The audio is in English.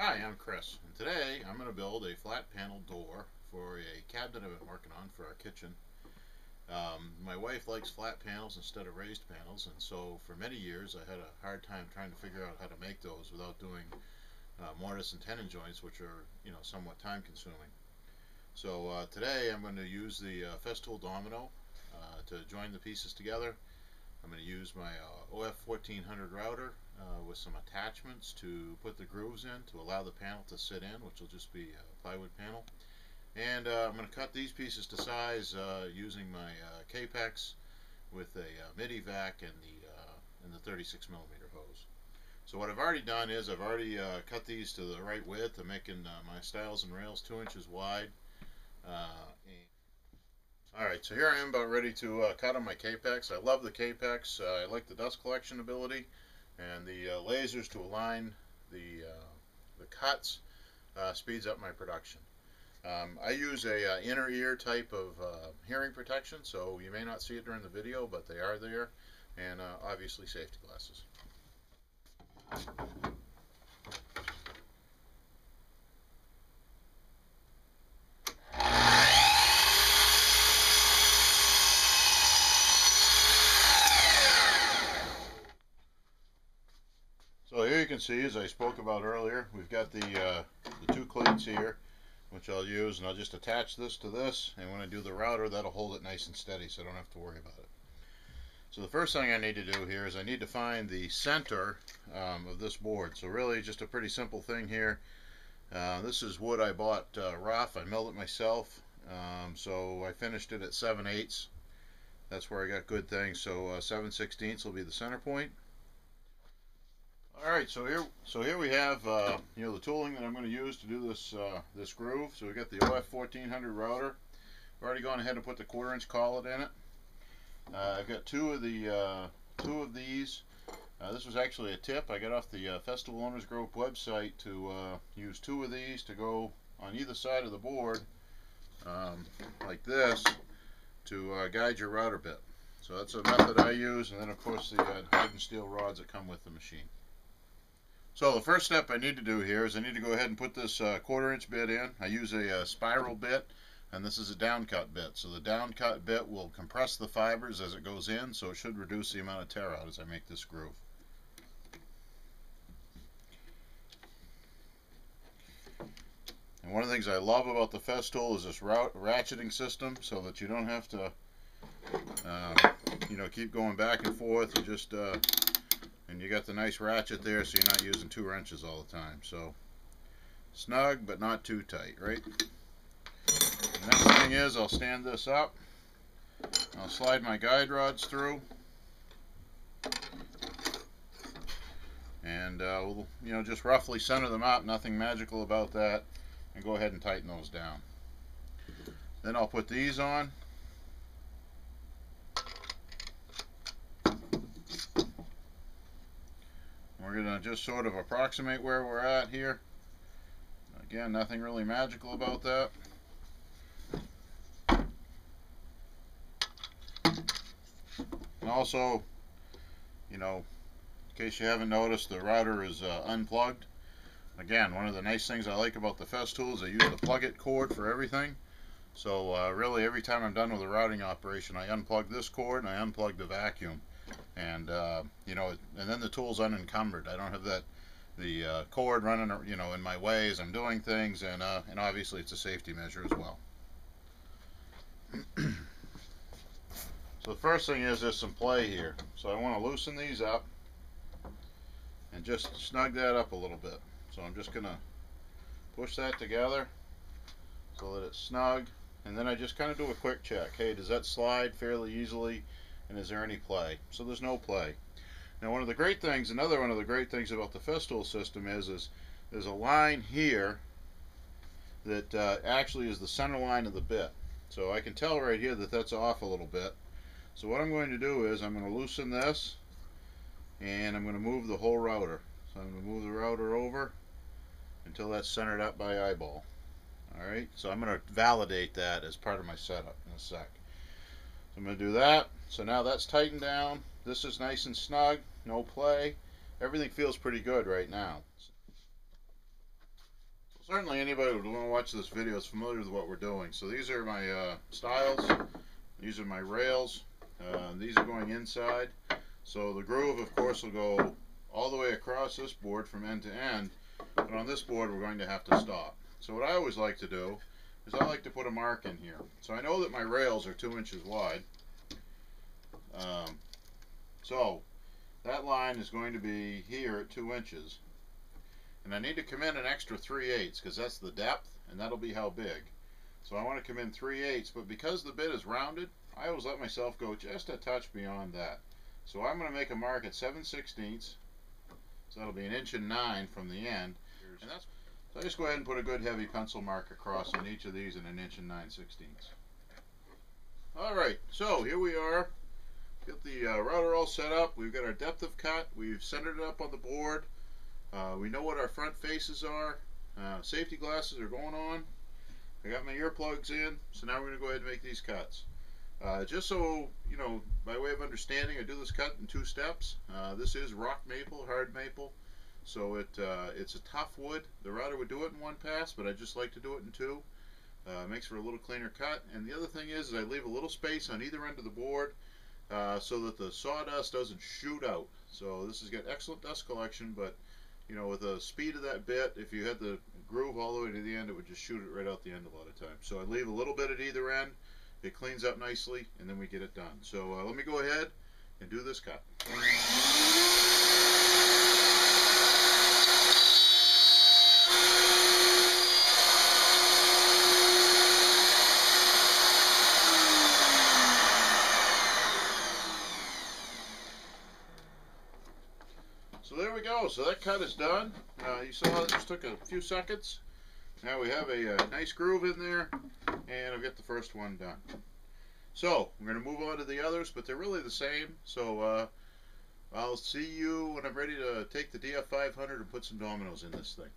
Hi, I'm Chris, and today I'm going to build a flat panel door for a cabinet I've been working on for our kitchen. My wife likes flat panels instead of raised panels, and so for many years I had a hard time trying to figure out how to make those without doing mortise and tenon joints, which are somewhat time consuming. So today I'm going to use the Festool domino to join the pieces together. I'm going to use my OF 1400 router with some attachments to put the grooves in to allow the panel to sit in, which will just be a plywood panel. And I'm going to cut these pieces to size using my Capex with a midi vac and the 36 millimeter hose. So what I've already done is I've already cut these to the right width. I'm making my stiles and rails 2 inches wide. Alright, so here I am about ready to cut on my Capex. I love the Capex. I like the dust collection ability and the lasers to align the cuts speeds up my production. I use a inner ear type of hearing protection, so you may not see it during the video, but they are there, and obviously safety glasses. So here you can see, as I spoke about earlier, we've got the 2 cleats here, which I'll use, and I'll just attach this to this, and when I do the router, that'll hold it nice and steady so I don't have to worry about it. So the first thing I need to do here is I need to find the center of this board. So really just a pretty simple thing here. This is wood I bought rough. I milled it myself, so I finished it at 7/8. That's where I got good things. So 7/16 will be the center point. All right, so here we have the tooling that I'm going to use to do this groove. So we got the OF 1400 router. I've already gone ahead and put the 1/4 inch collet in it. I've got two of these. This was actually a tip I got off the Festool Owners Group website to use 2 of these to go on either side of the board, like this, to guide your router bit. So that's a method I use, and then of course the hardened steel rods that come with the machine. So the first step I need to do here is I need to go ahead and put this 1/4 inch bit in. I use a spiral bit, and this is a downcut bit. So the downcut bit will compress the fibers as it goes in, so it should reduce the amount of tear out as I make this groove. And one of the things I love about the Festool is this ratcheting system, so that you don't have to keep going back and forth. You just and you got the nice ratchet there, so you're not using 2 wrenches all the time. So snug but not too tight, right? The next thing is I'll stand this up. I'll slide my guide rods through, and we'll just roughly center them up. Nothing magical about that, and go ahead and tighten those down. Then I'll put these on. We're going to just sort of approximate where we're at here. Again, nothing really magical about that. And also, in case you haven't noticed, the router is unplugged. Again, one of the nice things I like about the Festool is I use the plug-it cord for everything. So really every time I'm done with a routing operation, I unplug this cord and I unplug the vacuum. And and then the tool's unencumbered. I don't have the cord running in my way as I'm doing things, and obviously it's a safety measure as well. So the first thing is there's some play here. So I want to loosen these up and just snug that up a little bit. So I'm just going to push that together so that it's snug, and then I just kind of do a quick check. Hey, does that slide fairly easily, and is there any play? So there's no play. Now another one of the great things about the Festool system is there's a line here that actually is the center line of the bit. So I can tell right here that that's off a little bit. So what I'm going to do is I'm going to loosen this, and I'm going to move the whole router. So I'm going to move the router over until that's centered up by eyeball. Alright, so I'm going to validate that as part of my setup in a sec. So I'm going to do that. So now that's tightened down. This is nice and snug, no play. Everything feels pretty good right now. Certainly anybody who would want to watch this video is familiar with what we're doing. So these are my stiles, these are my rails, these are going inside. So the groove, of course, will go all the way across this board from end to end, but on this board we're going to have to stop. So what I always like to do is I like to put a mark in here. So I know that my rails are 2 inches wide. So that line is going to be here at 2 inches. And I need to come in an extra 3/8 because that's the depth, and that'll be how big. So I want to come in 3/8, but because the bit is rounded, I always let myself go just a touch beyond that. So I'm going to make a mark at 7/16. So that'll be 1.9 inches from the end. And that's, so I just go ahead and put a good heavy pencil mark across on each of these in 1.9/16. Alright, so here we are. Got the router all set up. We've got our depth of cut. We've centered it up on the board. We know what our front faces are. Safety glasses are going on. I got my earplugs in. So now we're going to go ahead and make these cuts. Just so, you know, by way of understanding, I do this cut in 2 steps. This is rock maple, hard maple. So it's a tough wood. The router would do it in 1 pass, but I just like to do it in 2. Makes for a little cleaner cut. And the other thing is I leave a little space on either end of the board so that the sawdust doesn't shoot out. So this has got excellent dust collection, but you know, with the speed of that bit, if you had the groove all the way to the end, it would just shoot it right out the end a lot of times. So I leave a little bit at either end. It cleans up nicely, and then we get it done. So let me go ahead and do this cut. So there we go. So that cut is done. You saw it just took a few seconds. Now we have a nice groove in there, and I'll get the first one done. So we're going to move on to the others, but they're really the same. So I'll see you when I'm ready to take the DF500 and put some dominoes in this thing.